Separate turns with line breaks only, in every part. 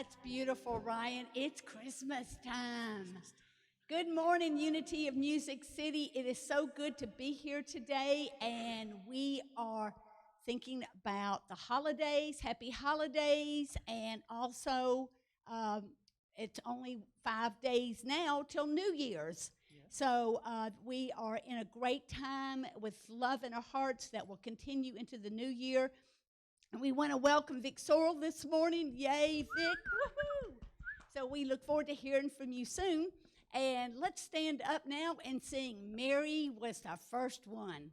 That's beautiful, Ryan. It's Christmas time. Good morning, Unity of Music City. It is so good to be here today, and we are thinking about the holidays, happy holidays, and also um, it's only 5 days now till New Year's. So we are in a great time with love in our hearts that will continue into the new year. And we want to welcome Vic Sorrell this morning. Yay, Vic. Woohoo! So we look forward to hearing from you soon. And let's stand up now and sing Mary Was the First One.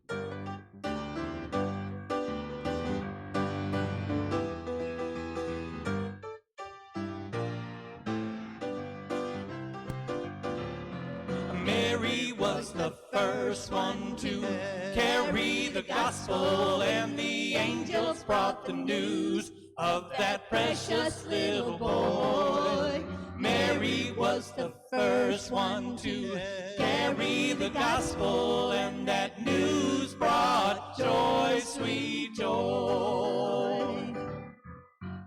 Mary was the first one to carry the gospel, and the angels brought the news of that precious little boy. Mary was the first one to carry the gospel, and that news brought joy, sweet joy.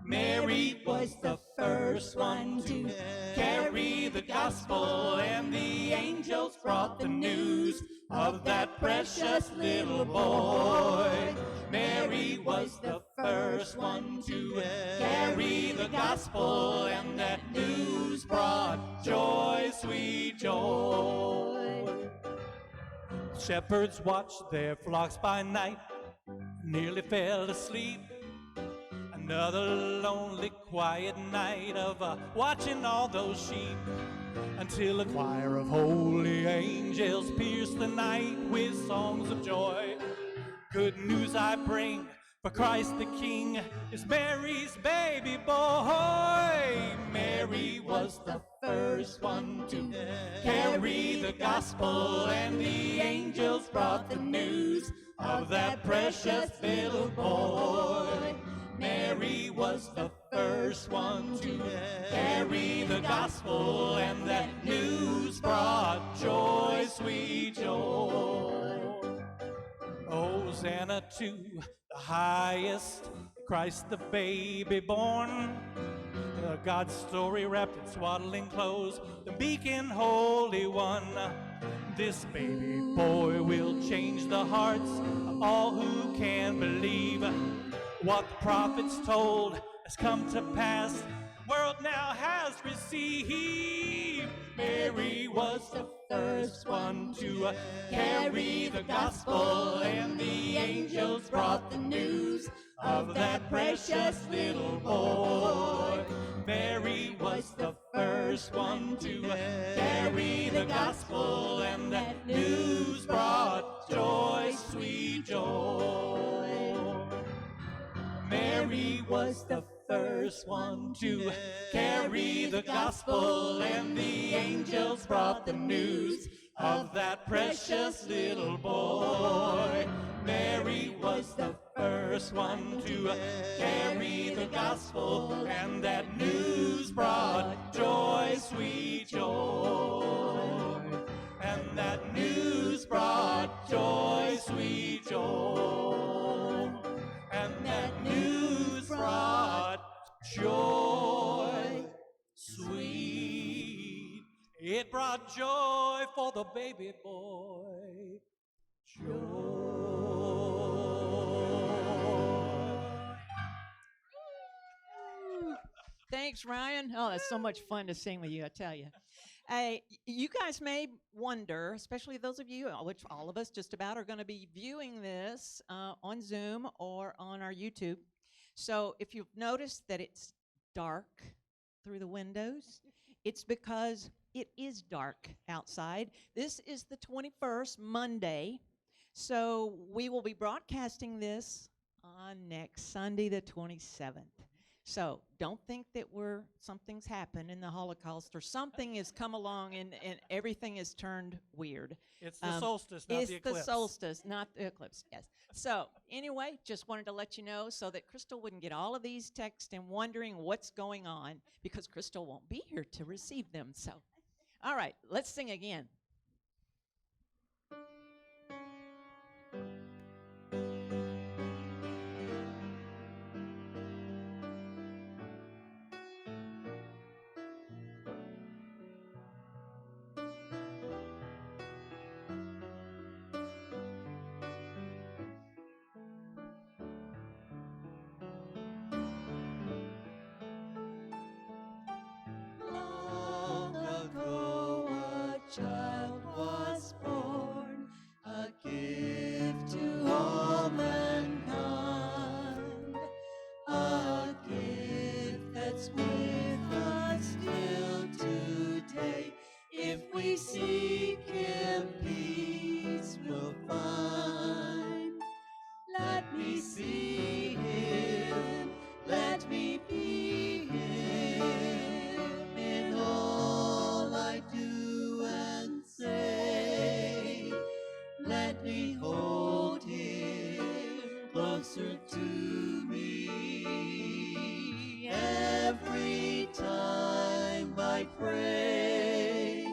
Mary was the first one to carry the gospel, and the angels brought the news of that precious little boy. Mary was the first one to carry the gospel, and that news brought joy, sweet joy. Shepherds watched their flocks by night, nearly fell asleep. Another lonely, quiet night of watching all those sheep, until a choir of holy angels pierced the night with songs of joy. Good news I bring, for Christ the King is Mary's baby boy. Mary was the first one to carry the gospel, and the angels brought the news of that precious little boy. Mary was the first one to carry the gospel, and that news brought joy, sweet joy. Hosanna to the highest, Christ the baby born. God's story wrapped in swaddling clothes, the meek and holy one. This baby boy will change the hearts of all who can believe. What the prophets told has come to pass, the world now has received. Mary was the first one to carry the gospel, and the angels brought the news of that precious little boy. Mary was the first one to carry the gospel, and that news brought joy, sweet joy. Mary was the first one to carry the gospel, and the angels brought the news of that precious little boy. Mary was the first one to carry the gospel, and that news brought joy, sweet joy. And that news brought joy, sweet joy. And that news brought joy, sweet. It brought joy for the baby boy. Joy.
Thanks, Ryan. Oh, that's so much fun to sing with you, I tell you. You guys may wonder, especially those of you, which all of us just about are going to be viewing this on Zoom or on our YouTube. So if you've noticed that it's dark through the windows, it's because it is dark outside. This is the 21st, Monday. So we will be broadcasting this on next Sunday, the 27th. So don't think that something's happened in the Holocaust or something has come along and everything has turned weird.
It's the solstice, not the eclipse.
It's the solstice, not the eclipse, yes. So anyway, just wanted to let you know so that Crystal wouldn't get all of these texts and wondering what's going on, because Crystal won't be here to receive them. So, all right, let's sing again.
child was born, a gift to all mankind, a gift that's with us till today. If we seek Him, peace we'll find. Let me see Him, let me be Him in all I do and say. Let me hold Him closer to me every time I pray.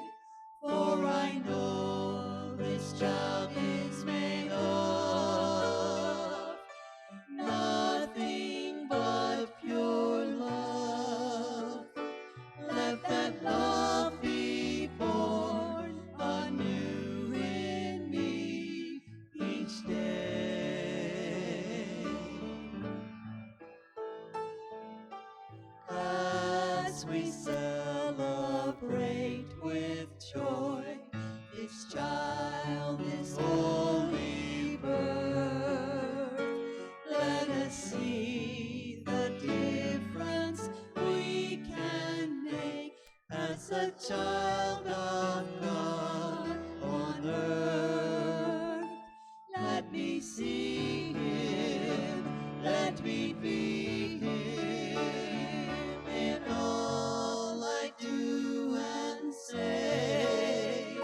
For I know this child is made of nothing but pure love. Let that love be born anew in me each day. As we celebrate with joy this child, this holy birth, let us see the difference we can make as a child of God on earth. Let me see Him, let me be Him in all I do and say.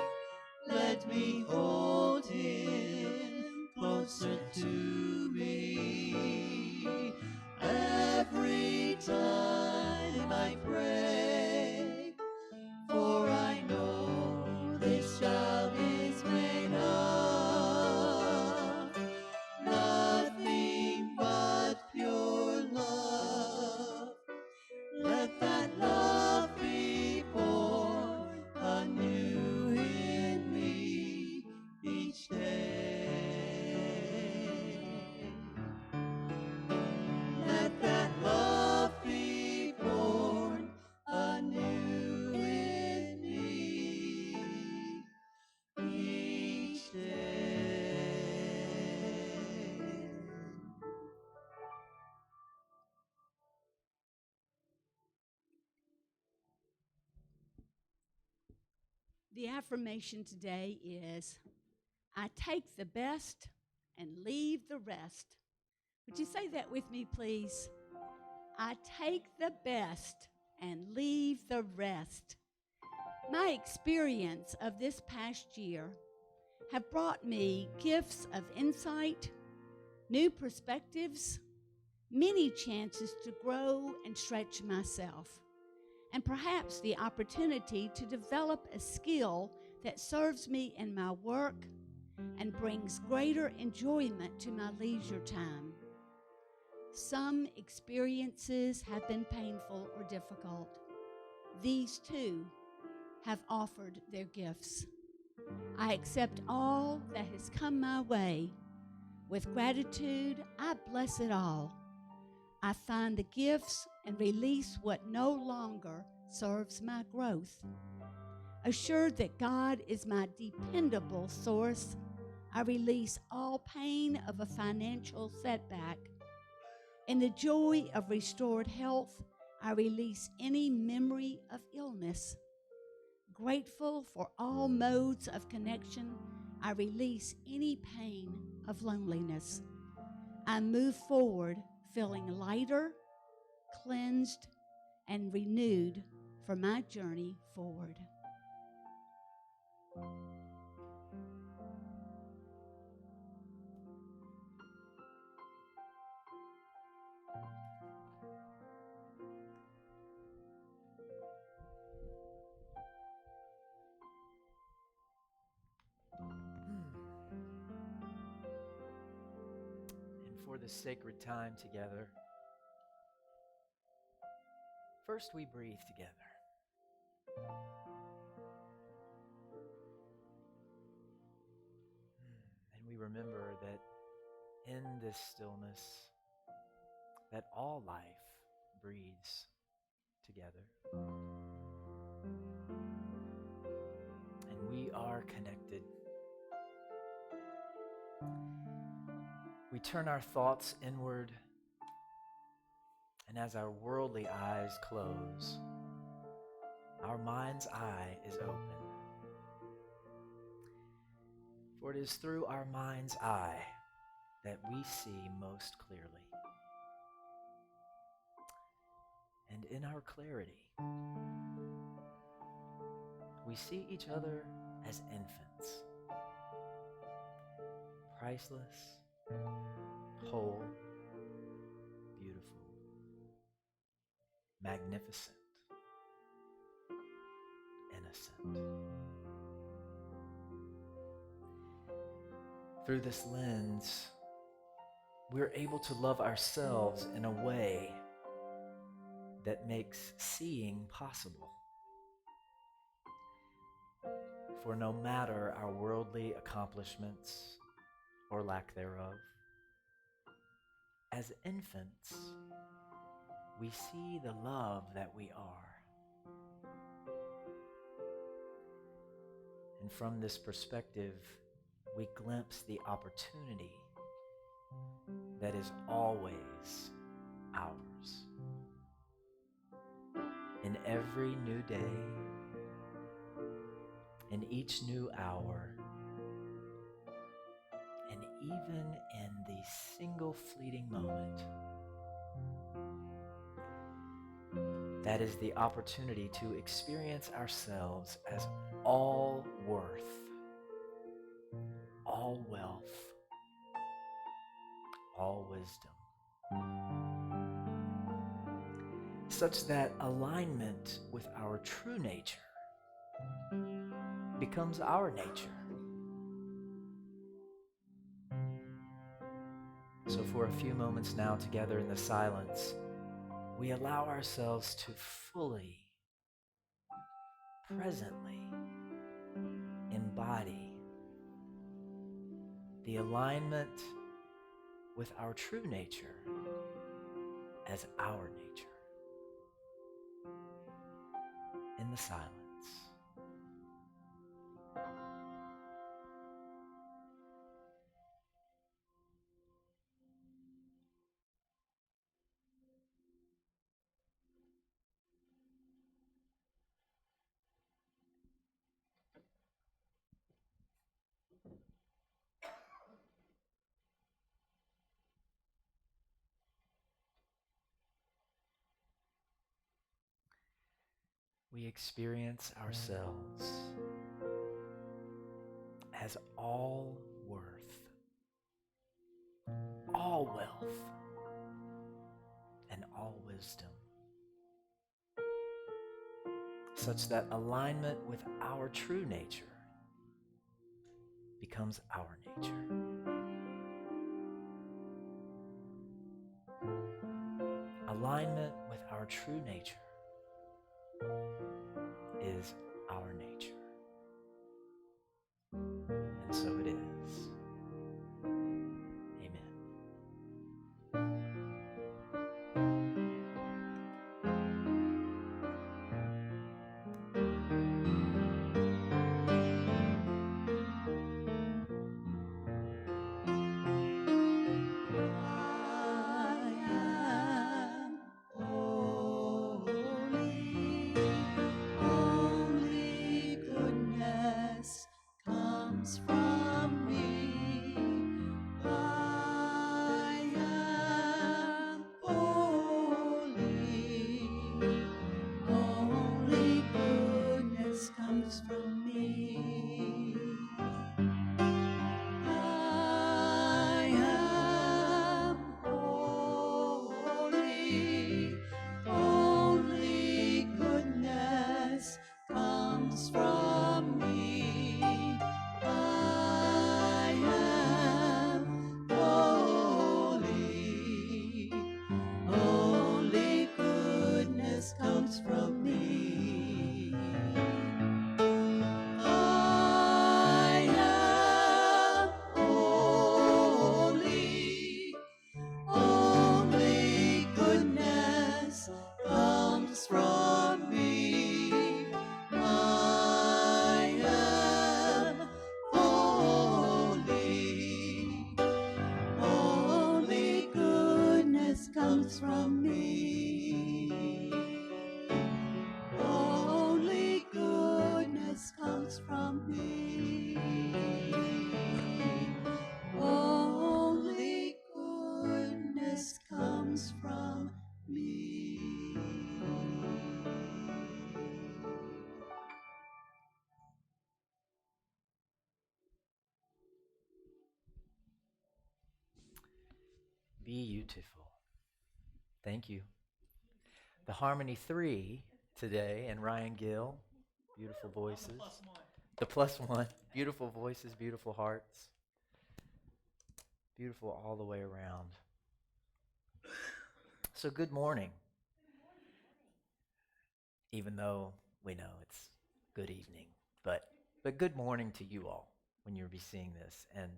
Let me hold Him closer to me every time I pray. For I know this child is made of nothing but pure love. Let that love be born anew in me each day. Let that love be born anew in me each day.
The affirmation today is, I take the best and leave the rest. Would you say that with me, please? I take the best and leave the rest. My experience of this past year have brought me gifts of insight, new perspectives, many chances to grow and stretch myself, and perhaps the opportunity to develop a skill that serves me in my work and brings greater enjoyment to my leisure time. Some experiences have been painful or difficult. These too have offered their gifts. I accept all that has come my way. With gratitude, I bless it all. I find the gifts and release what no longer serves my growth. Assured that God is my dependable source, I release all pain of a financial setback. In the joy of restored health, I release any memory of illness. Grateful for all modes of connection, I release any pain of loneliness. I move forward feeling lighter, cleansed, and renewed for my journey forward.
And for this sacred time together, first we breathe together. And we remember that in this stillness, that all life breathes together. And are connected. We turn our thoughts inward, and as our worldly eyes close, our mind's eye is open. For it is through our mind's eye that we see most clearly. And in our clarity, we see each other as infants, priceless, whole, beautiful, magnificent, innocent. Through this lens, we're able to love ourselves in a way that makes seeing possible. For no matter our worldly accomplishments or lack thereof, as infants, we see the love that we are. And from this perspective, we glimpse the opportunity that is always ours. In every new day, in each new hour, and even in the single fleeting moment, that is the opportunity to experience ourselves as all worth, all wealth, all wisdom, such that alignment with our true nature becomes our nature. So for a few moments now together in the silence, we allow ourselves to fully, presently embody the alignment with our true nature as our nature. In the silence. We experience ourselves as all worth, all wealth, and all wisdom, such that alignment with our true nature becomes our nature. Alignment with our true nature is our nature. And so it is. Amen.
Only goodness comes from
Beautiful. Thank you. The Harmony 3 today, and Ryan Gill, beautiful voices. The plus one, beautiful voices, beautiful hearts. Beautiful all the way around. So good morning. Even though we know it's good evening, but good morning to you all when you'll be seeing this. And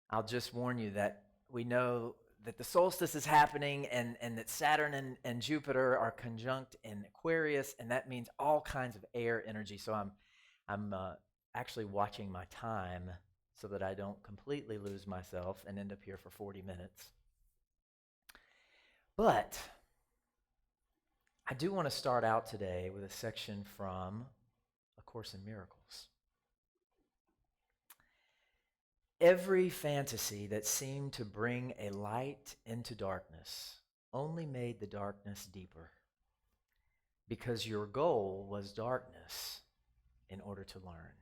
I'll just warn you that we know that the solstice is happening and that Saturn and Jupiter are conjunct in Aquarius, and that means all kinds of air energy. So I'm actually watching my time so that I don't completely lose myself and end up here for 40 minutes. But I do want to start out today with a section from A Course in Miracles. Every fantasy that seemed to bring a light into darkness only made the darkness deeper, because your goal was darkness in order to learn.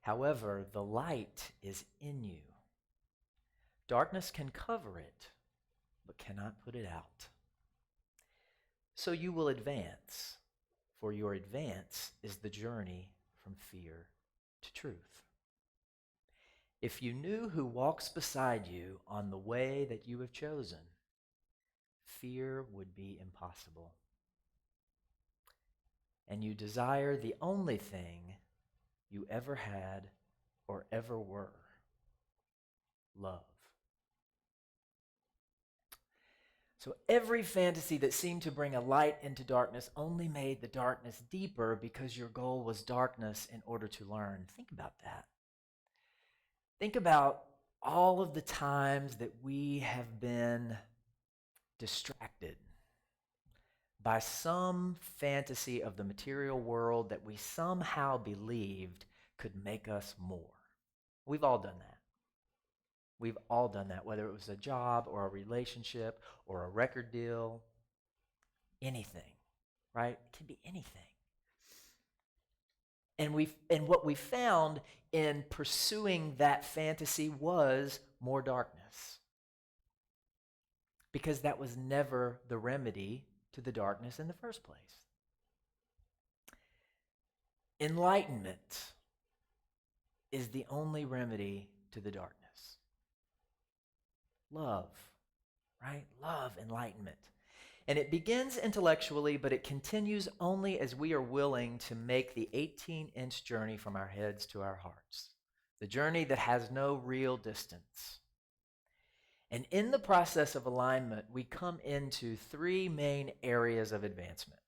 However, the light is in you. Darkness can cover it, but cannot put it out. So you will advance, for your advance is the journey from fear to truth. If you knew who walks beside you on the way that you have chosen, fear would be impossible. And you desire the only thing you ever had or ever were: love. So every fantasy that seemed to bring a light into darkness only made the darkness deeper, because your goal was darkness in order to learn. Think about that. Think about all of the times that we have been distracted by some fantasy of the material world that we somehow believed could make us more. We've all done that. We've all done that, whether it was a job or a relationship or a record deal, anything, right? It can be anything. And what we found in pursuing that fantasy was more darkness, because that was never the remedy to the darkness in the first place. Enlightenment is the only remedy to the darkness. Love, right? Love, enlightenment. And it begins intellectually, but it continues only as we are willing to make the 18-inch journey from our heads to our hearts, the journey that has no real distance. And in the process of alignment, we come into three main areas of advancement: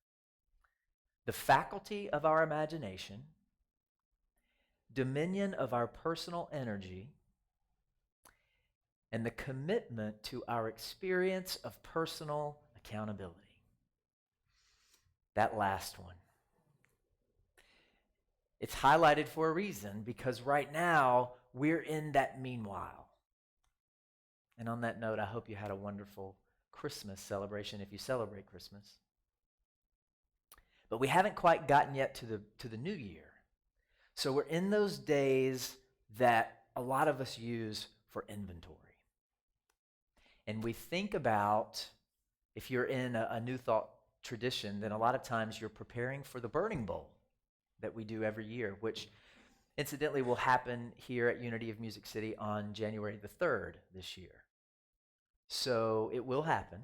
the faculty of our imagination, dominion of our personal energy, and the commitment to our experience of personal accountability. That last one. It's highlighted for a reason, because right now we're in that meanwhile. And on that note, I hope you had a wonderful Christmas celebration if you celebrate Christmas. But we haven't quite gotten yet to the new year. So we're in those days that a lot of us use for inventory. And we think about, if you're in a New Thought tradition, then a lot of times you're preparing for the Burning Bowl that we do every year, which incidentally will happen here at Unity of Music City on January the 3rd this year. So it will happen.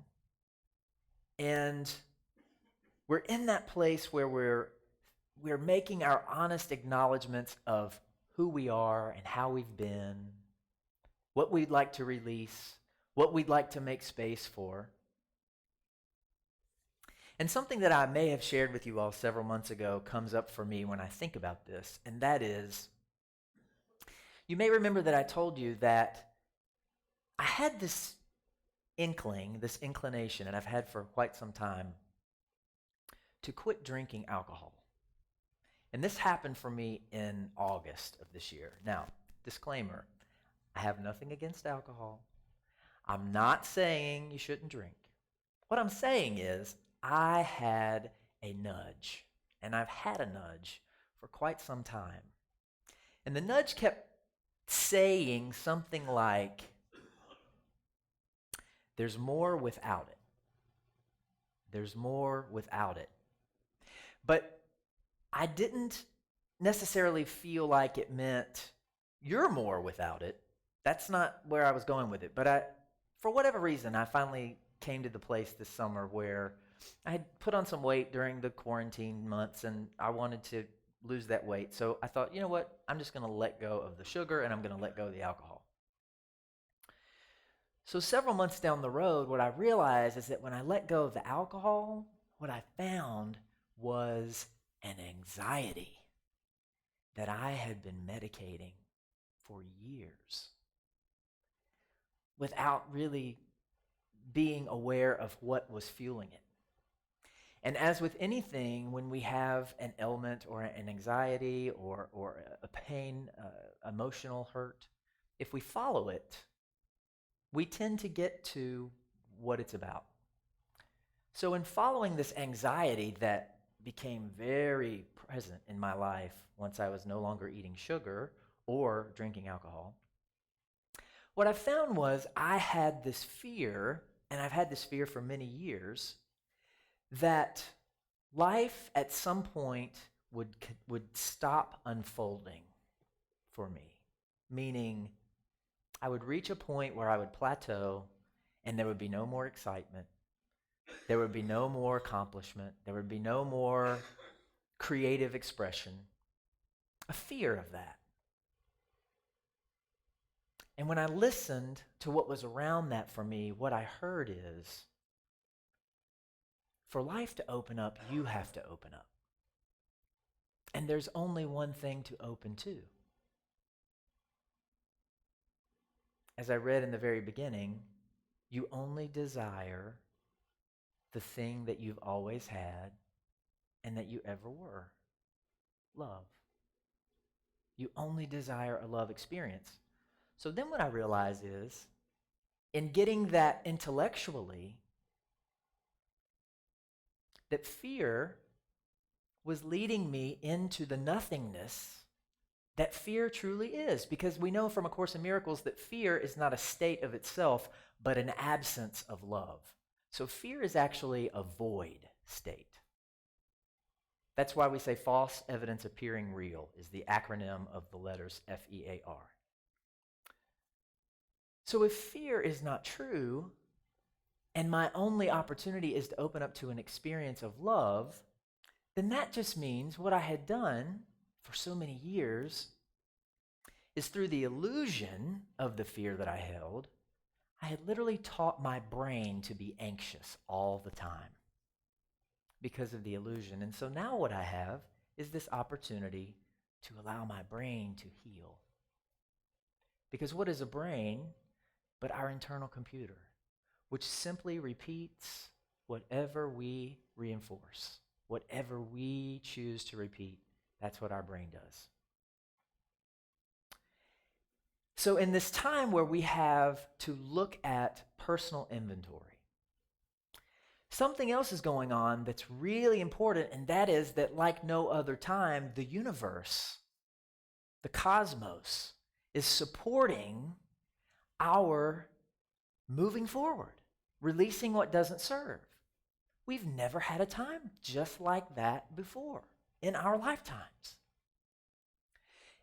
And we're in that place where we're making our honest acknowledgments of who we are and how we've been, what we'd like to release, what we'd like to make space for. And something that I may have shared with you all several months ago comes up for me when I think about this, and that is, you may remember that I told you that I had this inclination, and I've had for quite some time, to quit drinking alcohol. And this happened for me in August of this year. Now, disclaimer, I have nothing against alcohol. I'm not saying you shouldn't drink. What I'm saying is, I had a nudge, and I've had a nudge for quite some time. And the nudge kept saying something like, There's more without it. There's more without it. But I didn't necessarily feel like it meant you're more without it. That's not where I was going with it. But for whatever reason, I finally came to the place this summer where I had put on some weight during the quarantine months, and I wanted to lose that weight. So I thought, you know what? I'm just going to let go of the sugar, and I'm going to let go of the alcohol. So several months down the road, what I realized is that when I let go of the alcohol, what I found was an anxiety that I had been medicating for years without really being aware of what was fueling it. And as with anything, when we have an ailment or an anxiety or a pain, emotional hurt, if we follow it, we tend to get to what it's about. So in following this anxiety that became very present in my life once I was no longer eating sugar or drinking alcohol, what I found was I had this fear, and I've had this fear for many years, that life at some point would stop unfolding for me, meaning I would reach a point where I would plateau and there would be no more excitement. There would be no more accomplishment. There would be no more creative expression. A fear of that. And when I listened to what was around that for me, what I heard is, for life to open up, you have to open up. And there's only one thing to open to. As I read in the very beginning, you only desire the thing that you've always had and that you ever were, love. You only desire a love experience. So then what I realize is, in getting that intellectually, that fear was leading me into the nothingness that fear truly is. Because we know from A Course in Miracles that fear is not a state of itself, but an absence of love. So fear is actually a void state. That's why we say false evidence appearing real is the acronym of the letters FEAR. So if fear is not true, and my only opportunity is to open up to an experience of love, then that just means what I had done for so many years is through the illusion of the fear that I held, I had literally taught my brain to be anxious all the time because of the illusion. And so now what I have is this opportunity to allow my brain to heal. Because what is a brain but our internal computer, which simply repeats whatever we reinforce, whatever we choose to repeat. That's what our brain does. So in this time where we have to look at personal inventory, something else is going on that's really important, and that is that like no other time, the universe, the cosmos, is supporting our moving forward, releasing what doesn't serve. We've never had a time just like that before in our lifetimes.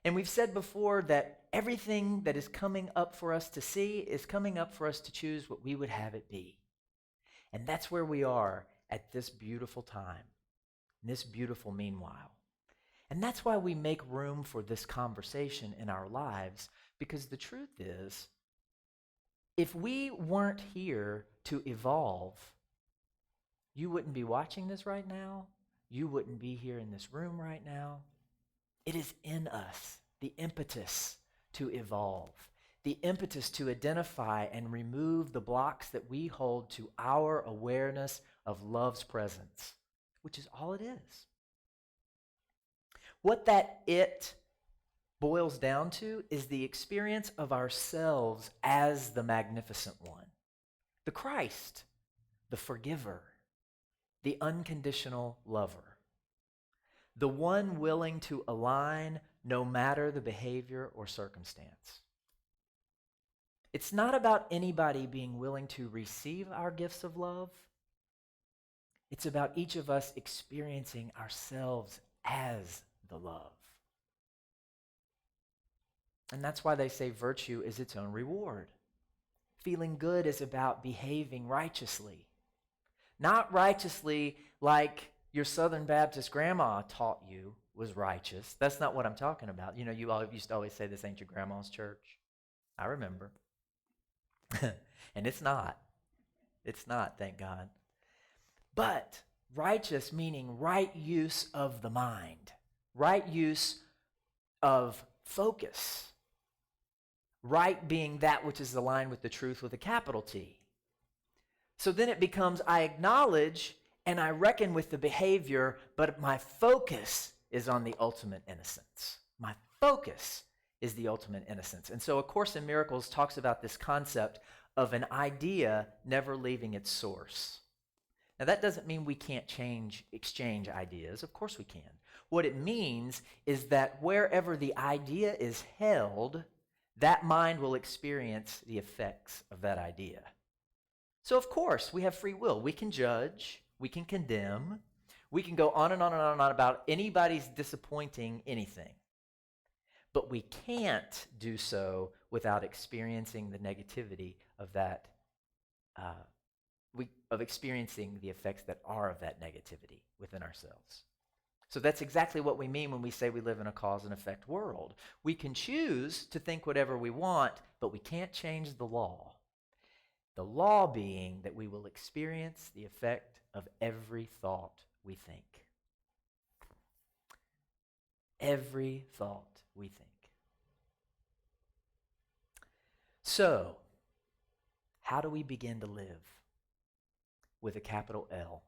And we've said before that everything that is coming up for us to see is coming up for us to choose what we would have it be. And that's where we are at this beautiful time, in this beautiful meanwhile. And that's why we make room for this conversation in our lives, because the truth is, if we weren't here to evolve, you wouldn't be watching this right now. You wouldn't be here in this room right now. It is in us, the impetus to evolve, the impetus to identify and remove the blocks that we hold to our awareness of love's presence, which is all it is. What that it boils down to is the experience of ourselves as the magnificent one, the Christ, the forgiver, the unconditional lover, the one willing to align no matter the behavior or circumstance. It's not about anybody being willing to receive our gifts of love. It's about each of us experiencing ourselves as the love. And that's why they say virtue is its own reward. Feeling good is about behaving righteously. Not righteously like your Southern Baptist grandma taught you was righteous. That's not what I'm talking about. You know, you all used to always say this ain't your grandma's church. I remember. And it's not. It's not, thank God. But righteous meaning right use of the mind, right use of focus. Right being that which is aligned with the truth with a capital T. So then it becomes, I acknowledge and I reckon with the behavior, but my focus is on the ultimate innocence. My focus is the ultimate innocence. And so A Course in Miracles talks about this concept of an idea never leaving its source. Now that doesn't mean we can't exchange ideas. Of course we can. What it means is that wherever the idea is held, that mind will experience the effects of that idea. So of course, we have free will. We can judge, we can condemn, we can go on and on and on and on about anybody's disappointing anything. But we can't do so without experiencing the negativity of that, of experiencing the effects that are of that negativity within ourselves. So that's exactly what we mean when we say we live in a cause and effect world. We can choose to think whatever we want, but we can't change the law. The law being that we will experience the effect of every thought we think. Every thought we think. So, how do we begin to live with a capital L?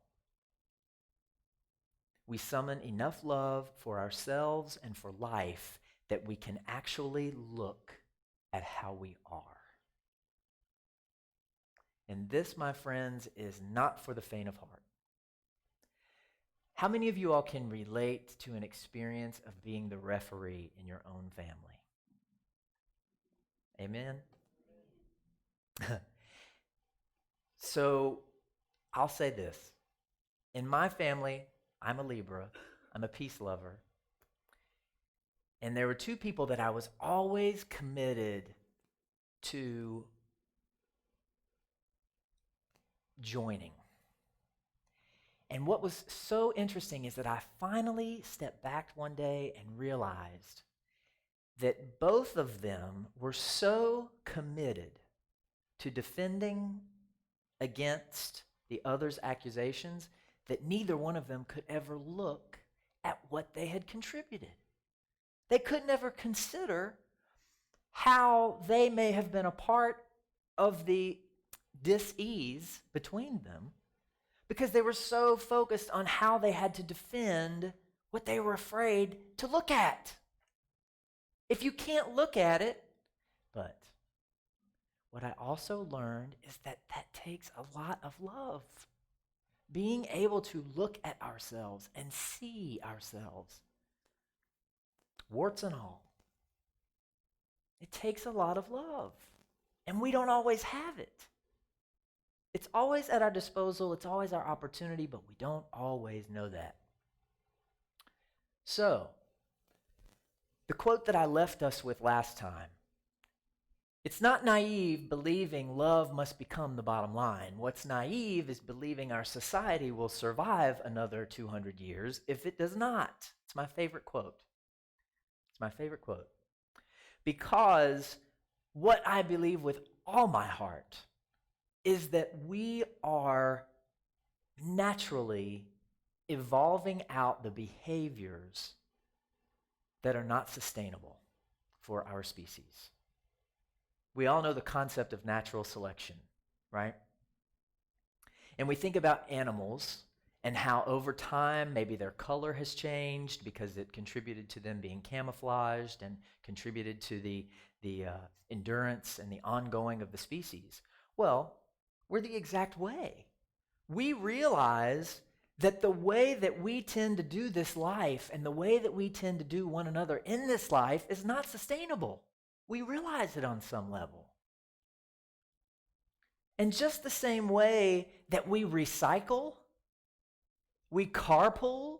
We summon enough love for ourselves and for life that we can actually look at how we are. And this, my friends, is not for the faint of heart. How many of you all can relate to an experience of being the referee in your own family? Amen? So, I'll say this. In my family, I'm a Libra. I'm a peace lover. And there were two people that I was always committed to joining. And what was so interesting is that I finally stepped back one day and realized that both of them were so committed to defending against the other's accusations that neither one of them could ever look at what they had contributed. They could never consider how they may have been a part of the dis-ease between them because they were so focused on how they had to defend what they were afraid to look at. If you can't look at it, but what I also learned is that that takes a lot of love. Being able to look at ourselves and see ourselves, warts and all. It takes a lot of love, and we don't always have it. It's always at our disposal, it's always our opportunity, but we don't always know that. So, the quote that I left us with last time, it's not naive believing love must become the bottom line. What's naive is believing our society will survive another 200 years if it does not. It's my favorite quote. It's my favorite quote. Because what I believe with all my heart is that we are naturally evolving out the behaviors that are not sustainable for our species. We all know the concept of natural selection, right? And we think about animals and how over time maybe their color has changed because it contributed to them being camouflaged and contributed to the endurance and the ongoing of the species. Well, we're the exact way. We realize that the way that we tend to do this life and the way that we tend to do one another in this life is not sustainable. We realize it on some level. And just the same way that we recycle, we carpool.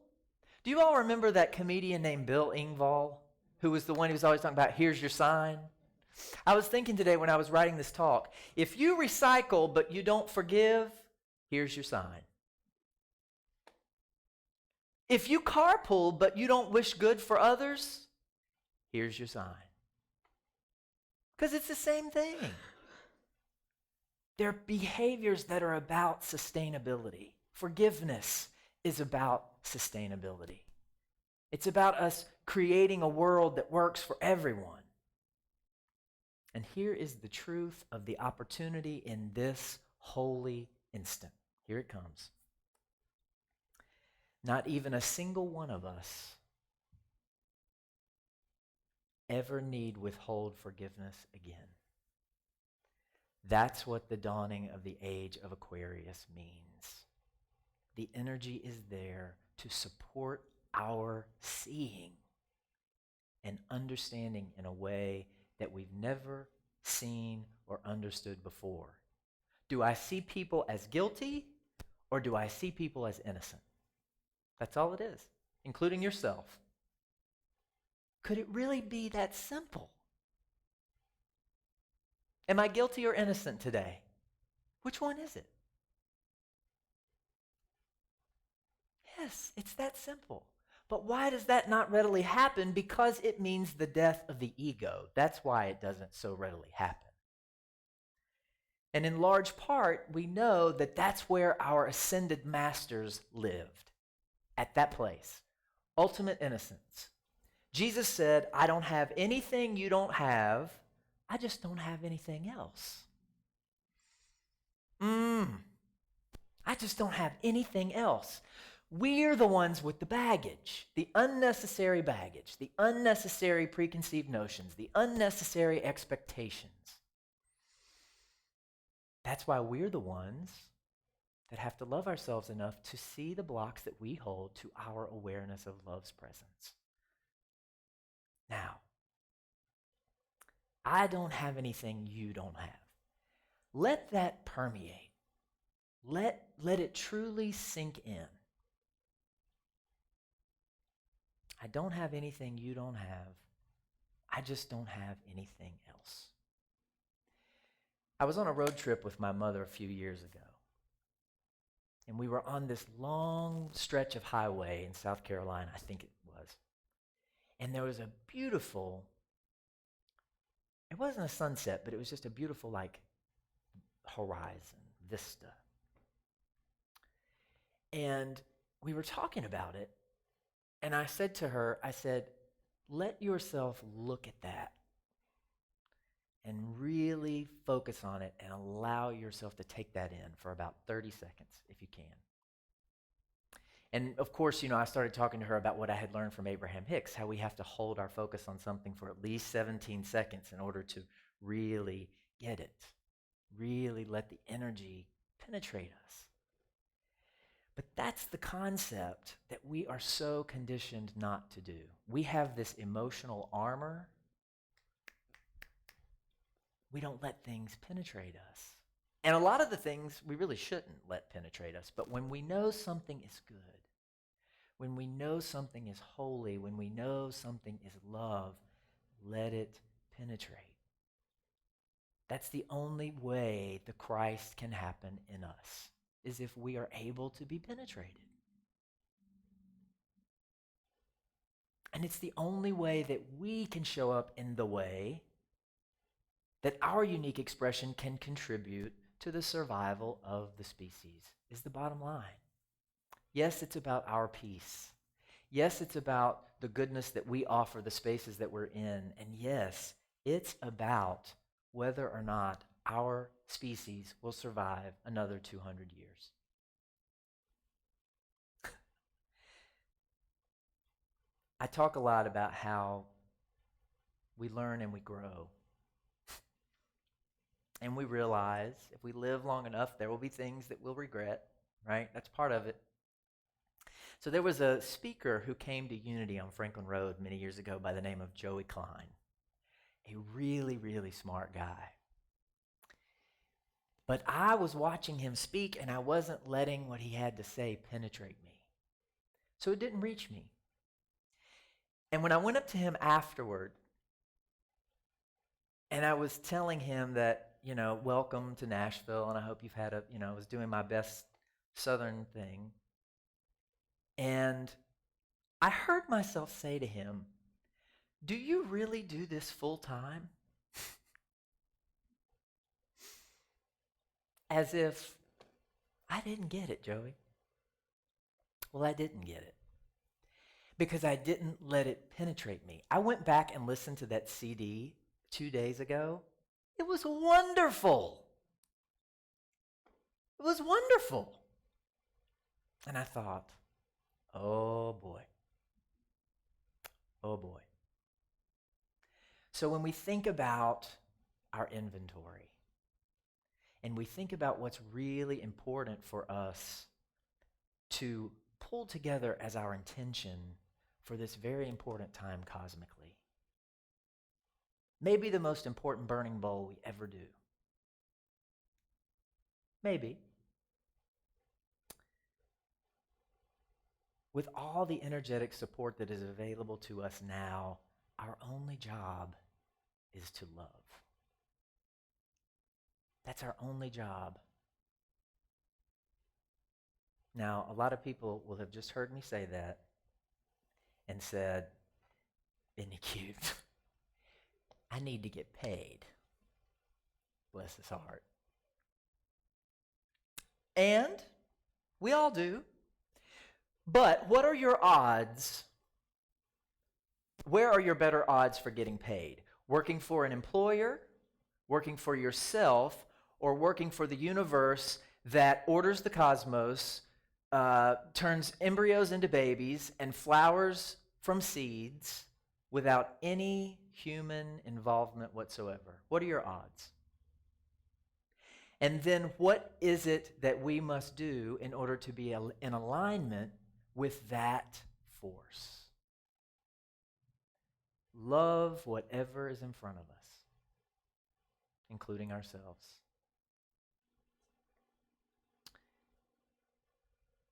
Do you all remember that comedian named Bill Engvall, who was the one who was always talking about, here's your sign? I was thinking today when I was writing this talk, if you recycle but you don't forgive, here's your sign. If you carpool but you don't wish good for others, here's your sign. Because it's the same thing. They're behaviors that are about sustainability. Forgiveness is about sustainability. It's about us creating a world that works for everyone. And here is the truth of the opportunity in this holy instant. Here it comes. Not even a single one of us ever need withhold forgiveness again. That's what the dawning of the age of Aquarius means. The energy is there to support our seeing and understanding in a way that we've never seen or understood before. Do I see people as guilty or do I see people as innocent? That's all it is, including yourself. Could it really be that simple? Am I guilty or innocent today? Which one is it? Yes, it's that simple. But why does that not readily happen? Because it means the death of the ego. That's why it doesn't so readily happen. And in large part, we know that that's where our ascended masters lived, at that place. Ultimate innocence. Jesus said, I don't have anything you don't have. I just don't have anything else. I just don't have anything else. We're the ones with the baggage, the unnecessary baggage, the unnecessary preconceived notions, the unnecessary expectations. That's why we're the ones that have to love ourselves enough to see the blocks that we hold to our awareness of love's presence. Now, I don't have anything you don't have. Let that permeate. Let it truly sink in. I don't have anything you don't have. I just don't have anything else. I was on a road trip with my mother a few years ago. And we were on this long stretch of highway in South Carolina, I think it was. And there was a beautiful, it wasn't a sunset, but it was just a beautiful like horizon, vista. And we were talking about it. And I said to her, I said, let yourself look at that and really focus on it and allow yourself to take that in for about 30 seconds if you can. And of course, I started talking to her about what I had learned from Abraham Hicks, how we have to hold our focus on something for at least 17 seconds in order to really get it, really let the energy penetrate us. But that's the concept that we are so conditioned not to do. We have this emotional armor. We don't let things penetrate us. And a lot of the things we really shouldn't let penetrate us. But when we know something is good, when we know something is holy, when we know something is love, let it penetrate. That's the only way the Christ can happen in us, is if we are able to be penetrated. And it's the only way that we can show up in the way that our unique expression can contribute to the survival of the species, is the bottom line. Yes, it's about our peace. Yes, it's about the goodness that we offer the spaces that we're in. And yes, it's about whether or not our species will survive another 200 years. I talk a lot about how we learn and we grow. And we realize if we live long enough, there will be things that we'll regret, right? That's part of it. So there was a speaker who came to Unity on Franklin Road many years ago by the name of Joey Klein, a really, really smart guy. But I was watching him speak, and I wasn't letting what he had to say penetrate me. So it didn't reach me. And when I went up to him afterward, and I was telling him that, welcome to Nashville, and I hope you've had I was doing my best Southern thing. And I heard myself say to him, "Do you really do this full time?" As if I didn't get it, Joey. Well, I didn't get it because I didn't let it penetrate me. I went back and listened to that CD 2 days ago. It was wonderful. It was wonderful. And I thought, oh boy. Oh boy. So when we think about our inventory, and we think about what's really important for us to pull together as our intention for this very important time cosmically, maybe the most important burning bowl we ever do. Maybe. With all the energetic support that is available to us now, our only job is to love. That's our only job. Now, a lot of people will have just heard me say that and said, "Isn't he cute? I need to get paid." Bless his heart. And we all do. But what are your odds? Where are your better odds for getting paid? Working for an employer, working for yourself, or working for the universe that orders the cosmos, turns embryos into babies, and flowers from seeds without any human involvement whatsoever? What are your odds? And then what is it that we must do in order to be in alignment with that force? Love whatever is in front of us, including ourselves.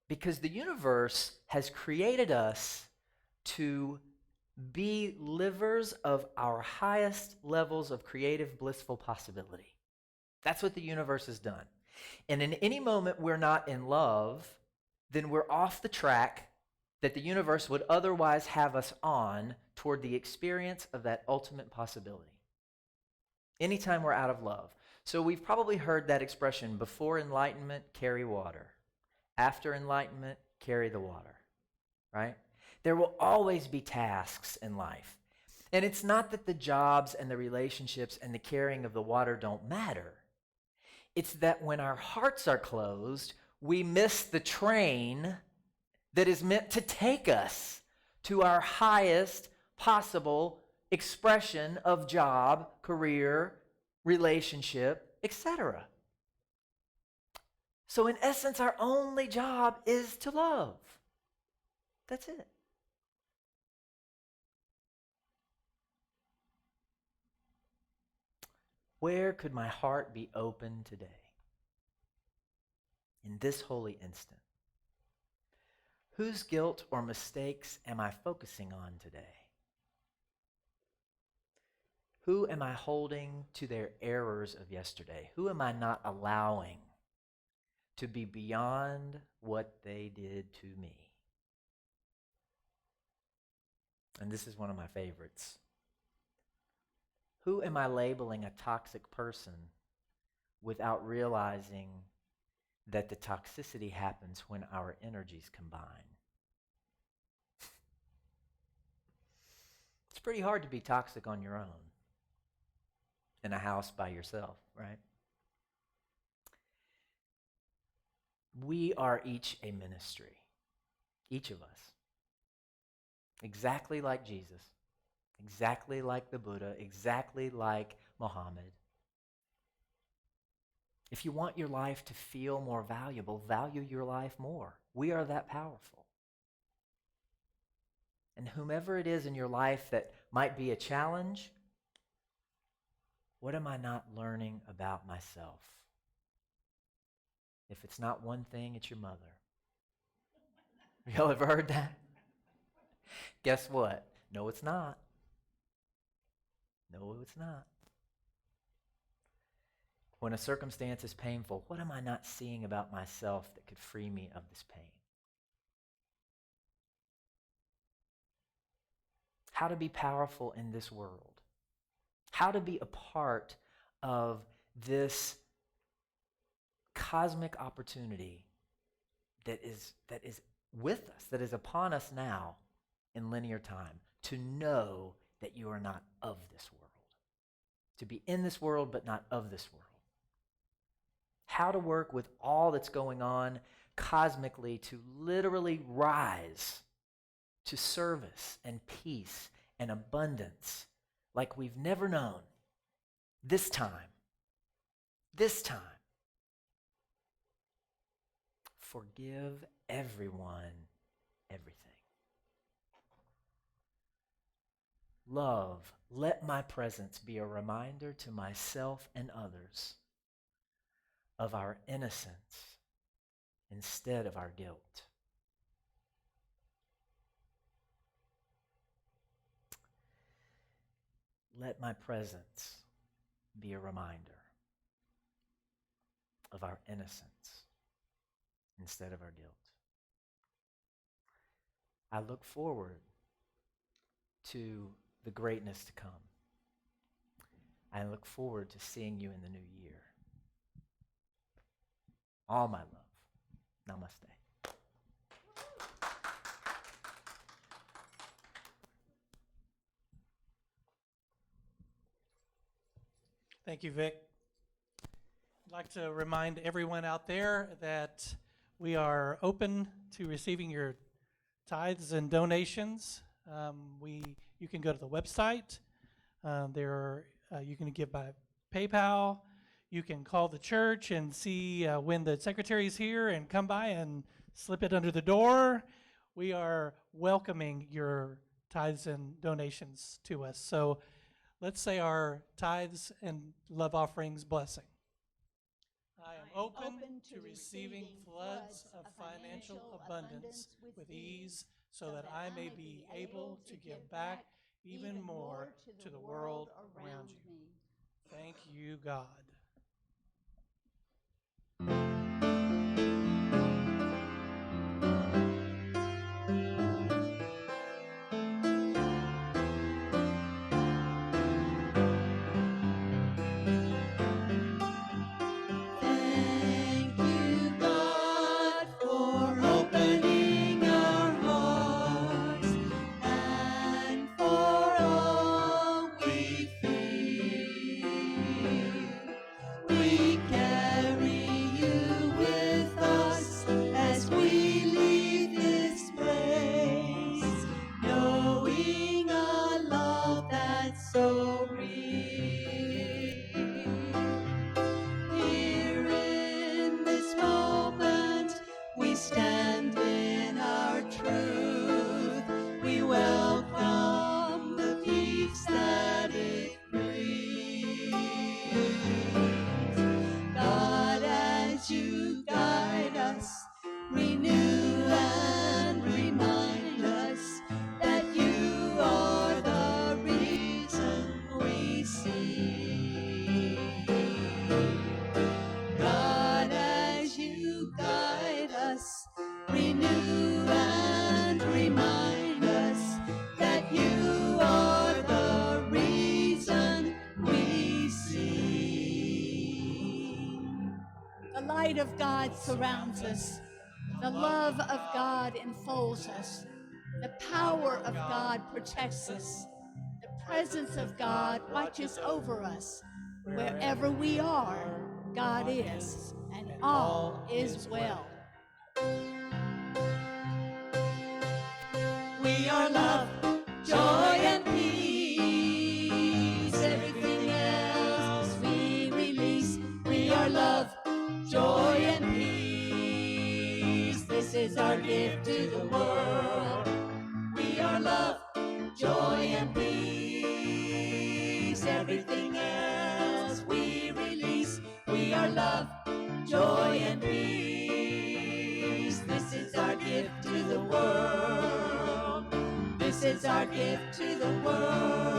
Because the universe has created us to be livers of our highest levels of creative, blissful possibility. That's what the universe has done. And in any moment we're not in love, then we're off the track that the universe would otherwise have us on toward the experience of that ultimate possibility. Anytime we're out of love. So we've probably heard that expression, before enlightenment, carry water. After enlightenment, carry the water, right? There will always be tasks in life. And it's not that the jobs and the relationships and the carrying of the water don't matter. It's that when our hearts are closed, we miss the train that is meant to take us to our highest possible expression of job, career, relationship, etc. So in essence, our only job is to love. That's it. Where could my heart be open today? In this holy instant. Whose guilt or mistakes am I focusing on today? Who am I holding to their errors of yesterday? Who am I not allowing to be beyond what they did to me? And this is one of my favorites. Who am I labeling a toxic person without realizing that the toxicity happens when our energies combine? It's pretty hard to be toxic on your own in a house by yourself, right? We are each a ministry, each of us. Exactly like Jesus, exactly like the Buddha, exactly like Muhammad. If you want your life to feel more valuable, value your life more. We are that powerful. And whomever it is in your life that might be a challenge, what am I not learning about myself? If it's not one thing, it's your mother. Y'all ever heard that? Guess what? No, it's not. No, it's not. When a circumstance is painful, what am I not seeing about myself that could free me of this pain? How to be powerful in this world. How to be a part of this cosmic opportunity that is with us, that is upon us now in linear time, to know that you are not of this world. To be in this world, but not of this world. How to work with all that's going on cosmically to literally rise to service and peace and abundance like we've never known. This time. Forgive everyone everything. Love, let my presence be a reminder to myself and others of our innocence instead of our guilt. Let my presence be a reminder of our innocence instead of our guilt. I look forward to the greatness to come. I look forward to seeing you in the new year. All my love. Namaste.
Thank you, Vic. I'd like to remind everyone out there that we are open to receiving your tithes and donations. You can go to the website. You can give by PayPal. You can call the church and see when the secretary is here and come by and slip it under the door. We are welcoming your tithes and donations to us. So let's say our tithes and love offerings blessing. I am open to receiving floods of financial abundance with ease so that I may be able to give back even more to the world around you. Thank you, God.
Thank you, God, for opening our hearts and for all we feel. We carry you with us as we leave this place, knowing a love that's so real. Here in this moment, we stand in our truth. We welcome the peace that it brings. God, as you guide us, renew and remind us that you are the reason we see. God, as you guide us, renew and remind us that you are the reason we see.
The light of God surrounds us. The love of God enfolds us. The power of God protects us. The presence of God watches over us. Wherever we are, God is, and all is well.
We are love, joy, and peace. Everything else we release. We are love, joy, and peace. This is our gift to the world. We are love, joy, and peace. Everything else we release. We are love, joy, and peace. the world. This is our gift to the world.